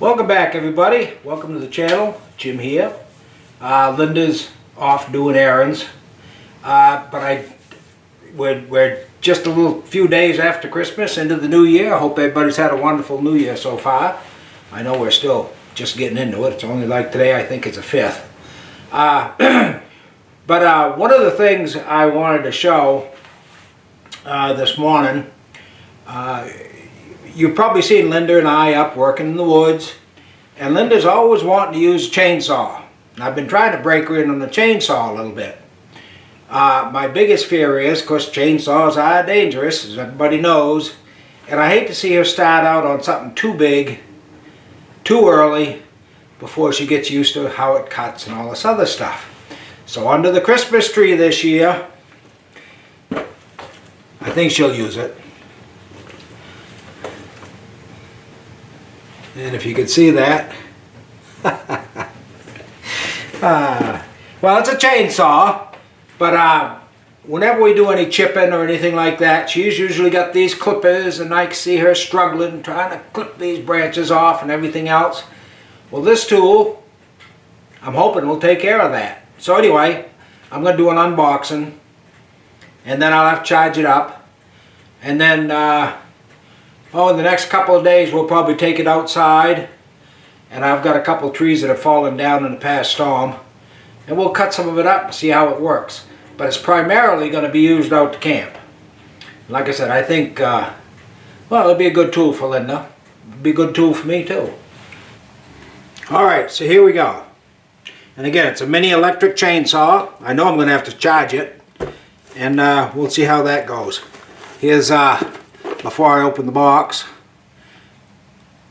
Welcome back, everybody. Welcome to the channel. Jim here. Linda's off doing errands, but we're just a few days after Christmas into the new year. I hope everybody's had a wonderful new year so far. I know we're still just getting into it. It's only like today, I think it's the 5th. But one of the things I wanted to show this morning, you've probably seen Linda and I up working in the woods, and Linda's always wanting to use a chainsaw. And I've been trying to break her in on the chainsaw a little bit. My biggest fear is, of course, chainsaws are dangerous, as everybody knows, and I hate to see her start out on something too big, too early, before she gets used to how it cuts and all this other stuff. So under the Christmas tree this year, I think she'll use it. And if you could see that, well, it's a chainsaw, but whenever we do any chipping or anything like that, she's usually got these clippers, and I can see her struggling, trying to clip these branches off and everything else. Well, this tool, I'm hoping will take care of that. So anyway, I'm going to do an unboxing, and then I'll have to charge it up, and then in the next couple of days we'll probably take it outside, and I've got a couple of trees that have fallen down in the past storm, and we'll cut some of it up and see how it works. But it's primarily going to be used out to camp. Like I said, I think, well, it'll be a good tool for Linda. It'll be a good tool for me too. Alright, so here we go. And again, it's a mini electric chainsaw. I know I'm going to have to charge it, and we'll see how that goes. Here's, before I open the box,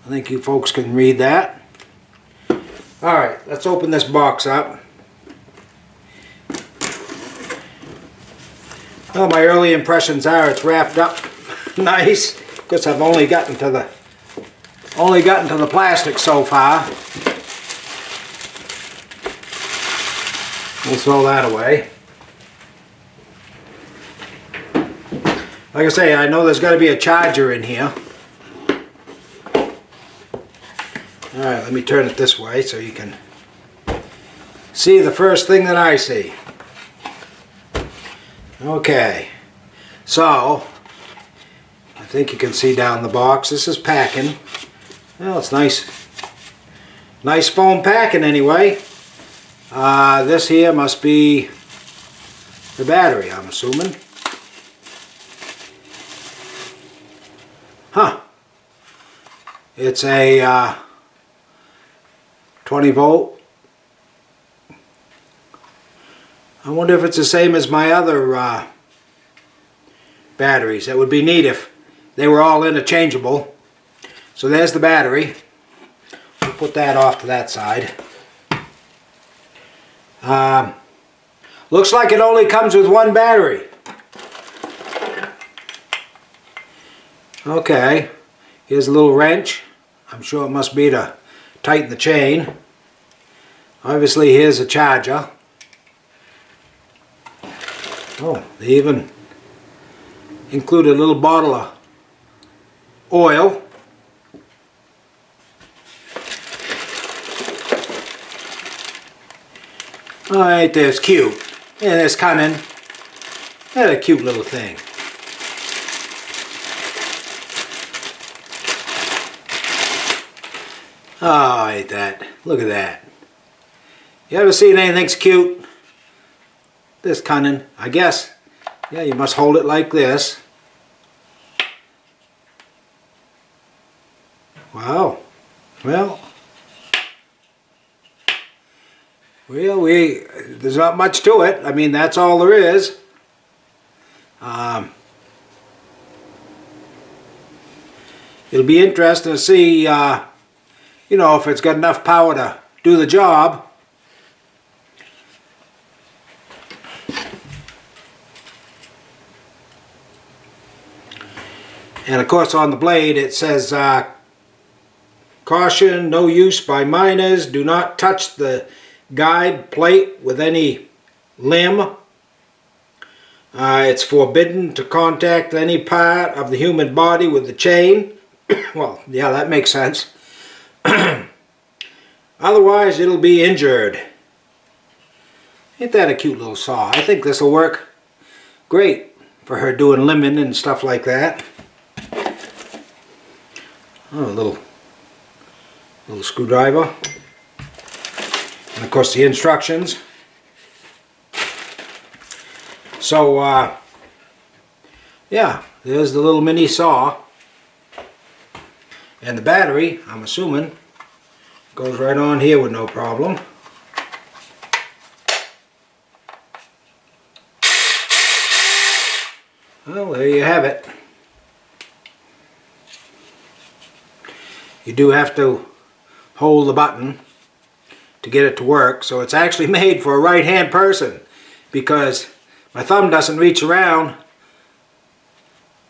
I think you folks can read that. Alright, let's open this box up. Well, my early impressions are it's wrapped up nice, because I've only gotten to the plastic so far. We'll throw that away. Like I say, I know there's got to be a charger in here. Alright, let me turn it this way so you can see the first thing that I see. Okay, so I think you can see down the box. This is packing. Well, it's nice foam packing anyway. This here must be the battery, I'm assuming. Huh. It's a 20 volt. I wonder if it's the same as my other batteries. That would be neat if they were all interchangeable. So there's the battery. We'll put that off to that side. Looks like it only comes with one battery. Okay, here's a little wrench. I'm sure it must be to tighten the chain. Obviously, here's a charger. Oh, they even included a little bottle of oil. Alright, there's cute. Yeah, there's cunning. That's a cute little thing. Oh, ain't that. Look at that. You ever seen anything that's cute? This cunning, I guess. Yeah, you must hold it like this. Wow. Well, there's not much to it. I mean, that's all there is. It'll be interesting to see, you know, if it's got enough power to do the job. And of course on the blade it says, caution, no use by minors, do not touch the guide plate with any limb. It's forbidden to contact any part of the human body with the chain. Well, yeah, that makes sense. Otherwise, it'll be injured. Ain't that a cute little saw? I think this will work great for her doing lemon and stuff like that. Oh, a little screwdriver. And of course the instructions. So, yeah, there's the little mini saw. And the battery, I'm assuming, goes right on here with no problem. Well, there you have it. You do have to hold the button to get it to work, so it's actually made for a right-hand person, because my thumb doesn't reach around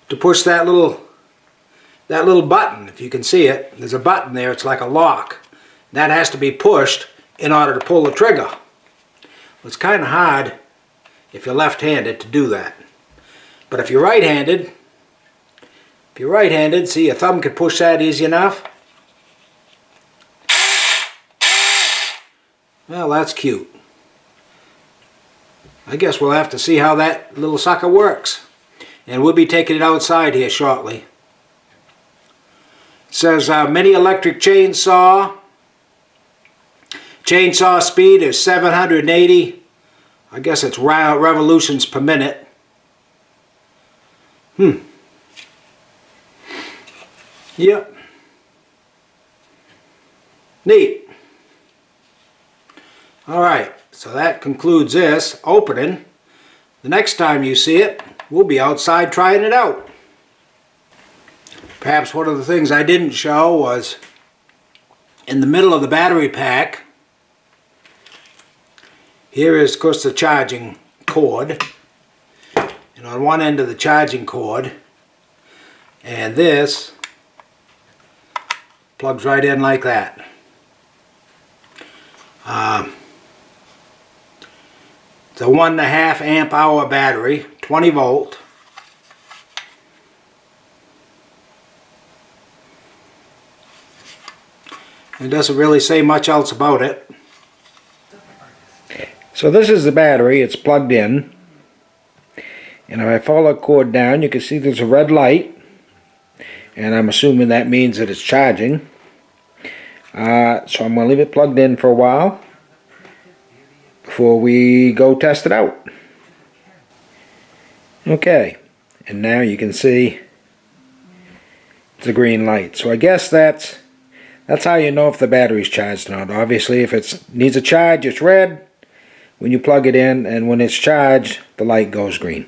to push that little button. If you can see it, there's a button there. It's like a lock. That has to be pushed in order to pull the trigger. It's kind of hard if you're left-handed to do that. But if you're right-handed, see, your thumb could push that easy enough. Well, that's cute. I guess we'll have to see how that little sucker works. And we'll be taking it outside here shortly. It says mini electric chainsaw. Chainsaw speed is 780. I guess it's revolutions per minute. Yep. Neat. Alright, so that concludes this opening. The next time you see it, we'll be outside trying it out. Perhaps one of the things I didn't show was in the middle of the battery pack. Here is, of course, the charging cord. And on one end of the charging cord, and this plugs right in like that. It's a 1.5 amp hour battery, 20 volt. It doesn't really say much else about it. So this is the battery. It's plugged in. And if I follow the cord down, you can see there's a red light. And I'm assuming that means that it's charging. So I'm going to leave it plugged in for a while before we go test it out. Okay, and now you can see it's a green light. So I guess that's how you know if the battery's charged or not. Obviously, if it needs a charge, it's red when you plug it in, and when it's charged, the light goes green.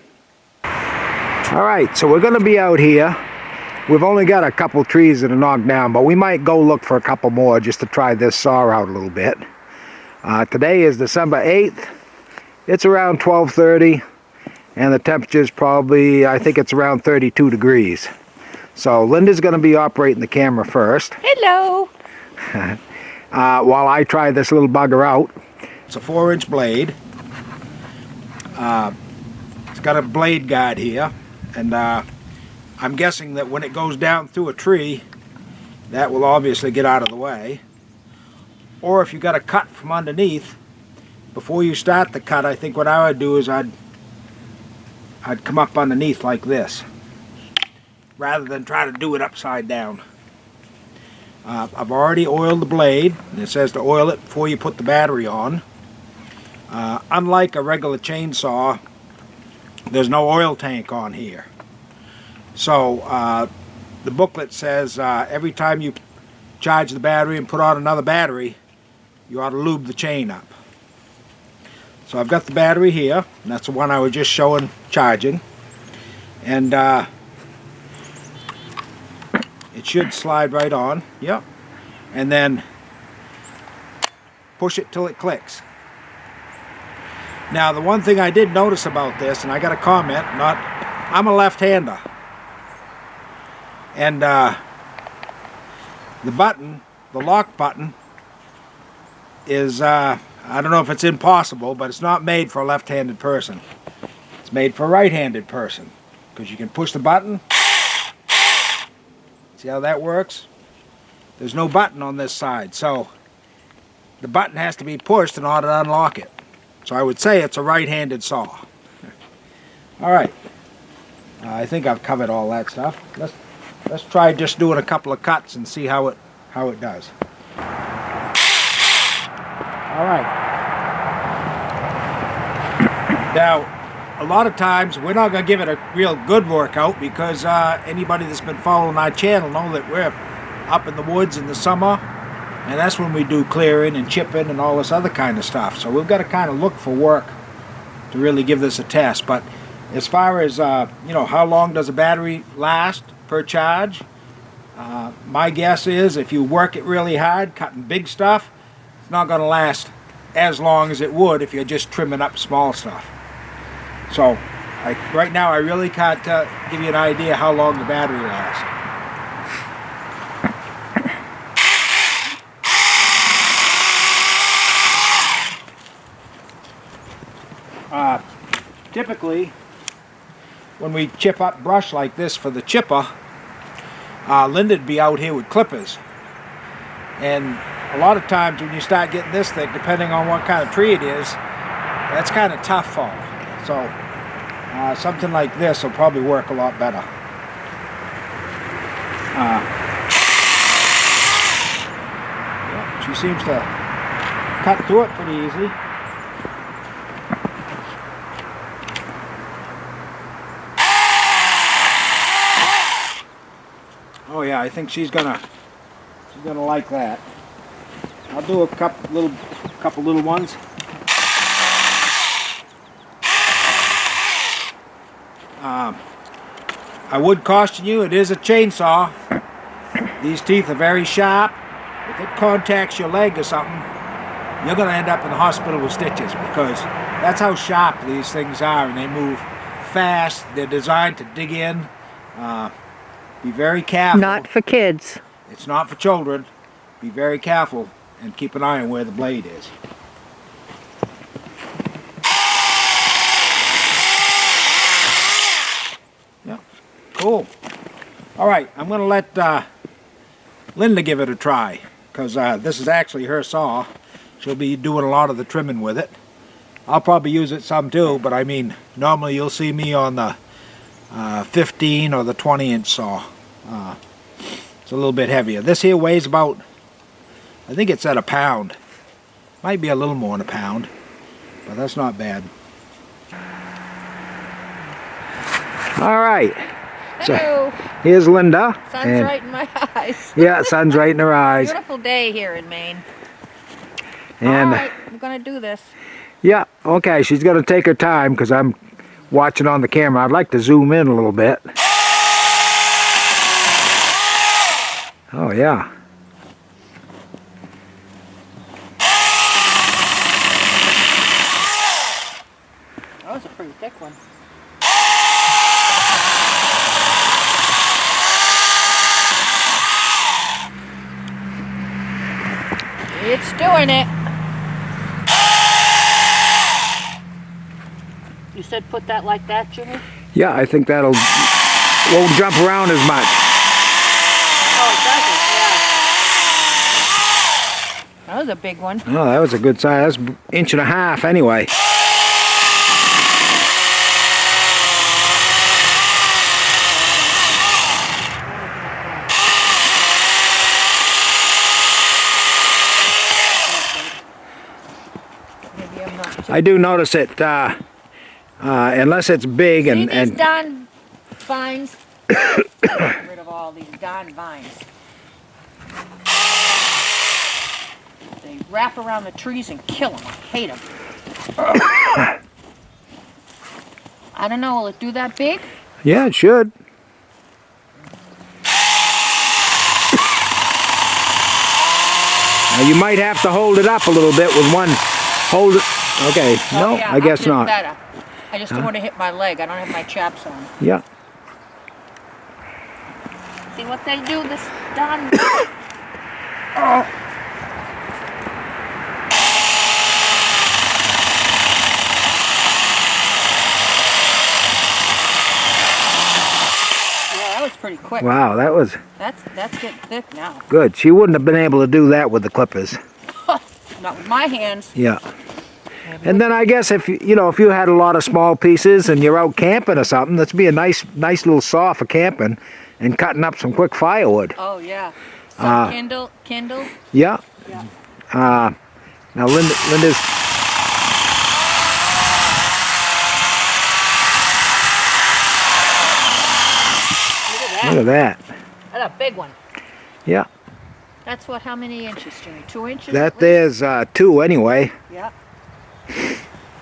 Alright, so we're going to be out here. We've only got a couple trees that are knocked down, but we might go look for a couple more just to try this saw out a little bit. Today is December 8th. It's around 12:30, and the temperature's probably, I think it's around 32 degrees. So Linda's going to be operating the camera first. Hello! While I try this little bugger out. It's a 4-inch blade. It's got a blade guide here, and I'm guessing that when it goes down through a tree, that will obviously get out of the way. Or if you got a cut from underneath, before you start the cut, I think what I would do is I'd come up underneath like this, rather than try to do it upside down. I've already oiled the blade, and it says to oil it before you put the battery on. Unlike a regular chainsaw, there's no oil tank on here. So the booklet says every time you charge the battery and put on another battery, you ought to lube the chain up. So I've got the battery here, and that's the one I was just showing charging. And it should slide right on, yep. And then push it till it clicks. Now the one thing I did notice about this, and I got a comment, I'm a left-hander. And the button, the lock button, is, I don't know if it's impossible, but it's not made for a left-handed person. It's made for a right-handed person, because you can push the button. See how that works? there's no button on this side, so the button has to be pushed in order to unlock it. So I would say it's a right-handed saw. All right, I think I've covered all that stuff. Let's try just doing a couple of cuts and see how it does. All right. Now, a lot of times we're not going to give it a real good workout because anybody that's been following our channel know that we're up in the woods in the summer, and that's when we do clearing and chipping and all this other kind of stuff. So we've got to kind of look for work to really give this a test. But as far as you know, how long does a battery last per charge? My guess is if you work it really hard, cutting big stuff, it's not going to last as long as it would if you're just trimming up small stuff. So, right now I really can't give you an idea how long the battery lasts. Typically, when we chip up brush like this for the chipper, Lynda'd be out here with clippers. And a lot of times when you start getting this thick, depending on what kind of tree it is, that's kind of tough for her. So something like this will probably work a lot better. Yeah, she seems to cut through it pretty easy. Oh yeah, I think she's gonna like that. I'll do a couple little ones. I would caution you, it is a chainsaw. These teeth are very sharp. If it contacts your leg or something, you're going to end up in the hospital with stitches because that's how sharp these things are, and they move fast. They're designed to dig in. Be very careful. Not for kids. It's not for children. Be very careful and keep an eye on where the blade is. Cool. All right, I'm going to let Linda give it a try because this is actually her saw. She'll be doing a lot of the trimming with it. I'll probably use it some too, but I mean, normally you'll see me on the 15 or the 20-inch saw. It's a little bit heavier. This here weighs about, I think it's at a pound. Might be a little more than a pound, but that's not bad. All right. So here's Linda. Sun's right in my eyes. Yeah, sun's right in her eyes. Beautiful day here in Maine. And all right, I'm going to do this. Yeah, okay, she's going to take her time because I'm watching on the camera. I'd like to zoom in a little bit. Oh, yeah. That was a pretty thick one. It's doing it. You said put that like that, Jimmy? Yeah, I think won't jump around as much. Oh, it doesn't, yeah. That was a big one. Oh, that was a good size. That's 1.5 inches anyway. I do notice it, unless it's big and... these darn vines? Get rid of all these darn vines. They wrap around the trees and kill them. I hate them. I don't know, will it do that big? Yeah, it should. Now you might have to hold it up a little bit with one. Hold it. Okay, no, yeah, I guess not. Better. I just don't want to hit my leg. I don't have my chaps on. Yeah. See what they do, this darn... Oh. Yeah, that was pretty cool. quick. Wow, that was That's getting thick now. good. She wouldn't have been able to do that with the clippers. Not with my hands. Yeah. And then I guess if if you had a lot of small pieces and you're out camping or something, that'd be a nice little saw for camping and cutting up some quick firewood. Oh yeah. Some Kindle. Yeah. Yeah. Now Linda's. Look at that. That's a big one. Yeah. That's what? How many inches, Jimmy? 2 inches? That there's 2 anyway. Yeah.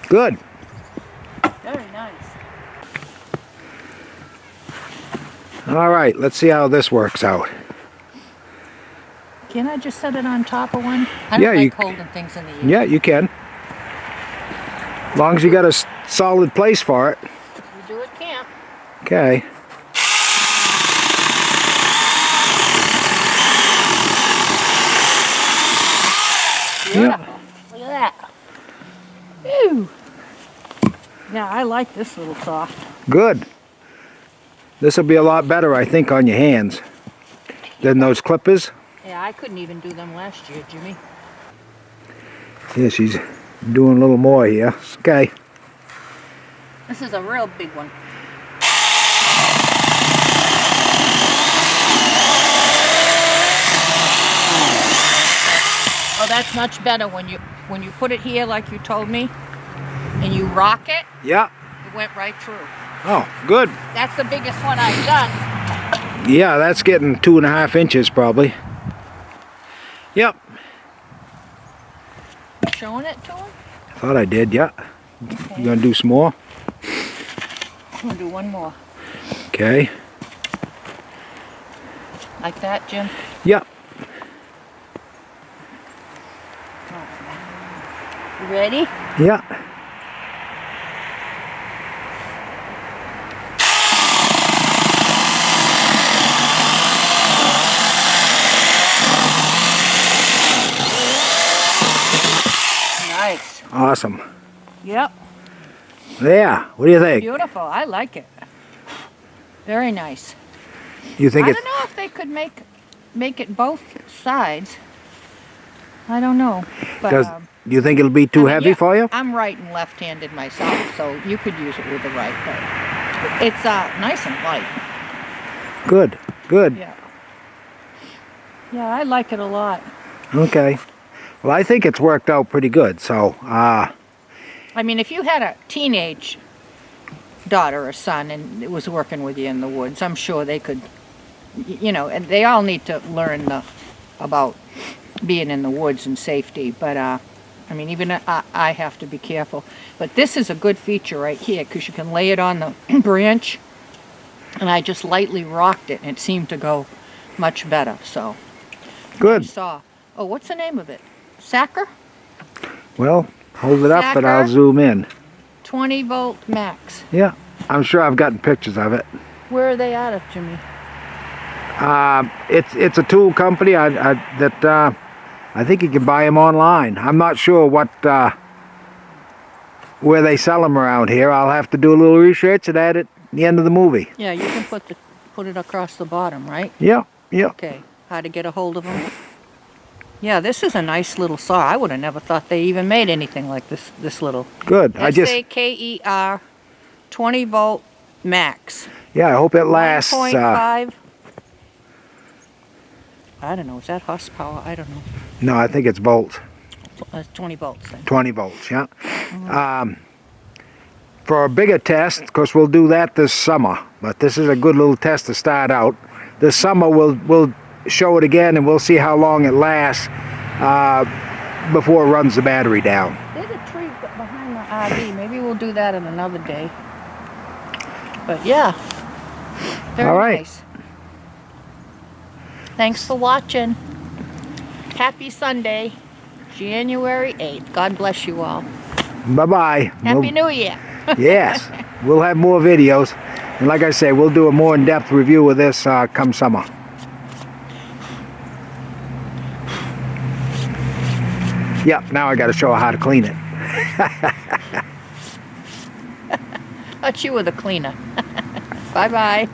Good. Very nice. All right, let's see how this works out. Can I just set it on top of one? I Yeah, don't you- like holding things in the air. Yeah, you can. As long as you got a solid place for it. You do at camp. Okay. Beautiful. Look at that. Ew. Yeah, I like this little saw. Good. This will be a lot better, I think, on your hands than those clippers. Yeah, I couldn't even do them last year, Jimmy. Yeah, she's doing a little more here. Okay. This is a real big one. Oh, that's much better when you put it here like you told me, and you rock it. Yeah. It went right through. Oh, good. That's the biggest one I've done. Yeah, that's getting 2.5 inches probably. Yep. Showing it to him. Thought I did, yeah. Okay. You gonna do some more? I'm gonna do one more. Okay. Like that, Jim. Yep. You ready? Yeah. Nice. Awesome. Yep. Yeah. What do you think? Beautiful. I like it. Very nice. You think I it's don't know if they could make it both sides. I don't know. But do you think it'll be too heavy yeah, for you? I'm right and left-handed myself, so you could use it with the right. But it's nice and light. Good. Good. Yeah. Yeah, I like it a lot. Okay. Well, I think it's worked out pretty good. So, I mean, if you had a teenage daughter or son and it was working with you in the woods, I'm sure they could, and they all need to learn about being in the woods and safety. But, I mean, even I have to be careful. But this is a good feature right here because you can lay it on the branch. And I just lightly rocked it and it seemed to go much better. So, good. saw. Oh, what's the name of it? Sacker? Well, hold it up and I'll Sacker. zoom in. 20 volt max. Yeah. I'm sure I've gotten pictures of it. Where are they out of, Jimmy? It's a tool company that I think you can buy them online. I'm not sure where they sell them around here. I'll have to do a little research and add it at the end of the movie. Yeah, you can put it across the bottom, right? Yeah, yeah. Okay. How to get a hold of them? Yeah, this is a nice little saw. I would have never thought they even made anything like this little. Good. SAKER 20 volt max. Yeah, I hope it lasts. 1.5. I don't know. Is that horsepower? I don't know. No, I think it's volts. 20 volts then. 20 volts, yeah. For a bigger test, of course, we'll do that this summer. But this is a good little test to start out. This summer we'll show it again and we'll see how long it lasts before it runs the battery down. There's a tree behind the RV. Maybe we'll do that on another day. But yeah, very All right. nice. Thanks for watching. Happy Sunday, January 8th. God bless you all. Bye-bye. Happy New Year. Yes, we'll have more videos. And like I say, we'll do a more in-depth review of this come summer. Yep, now I got to show her how to clean it. Thought you were the cleaner. Bye-bye.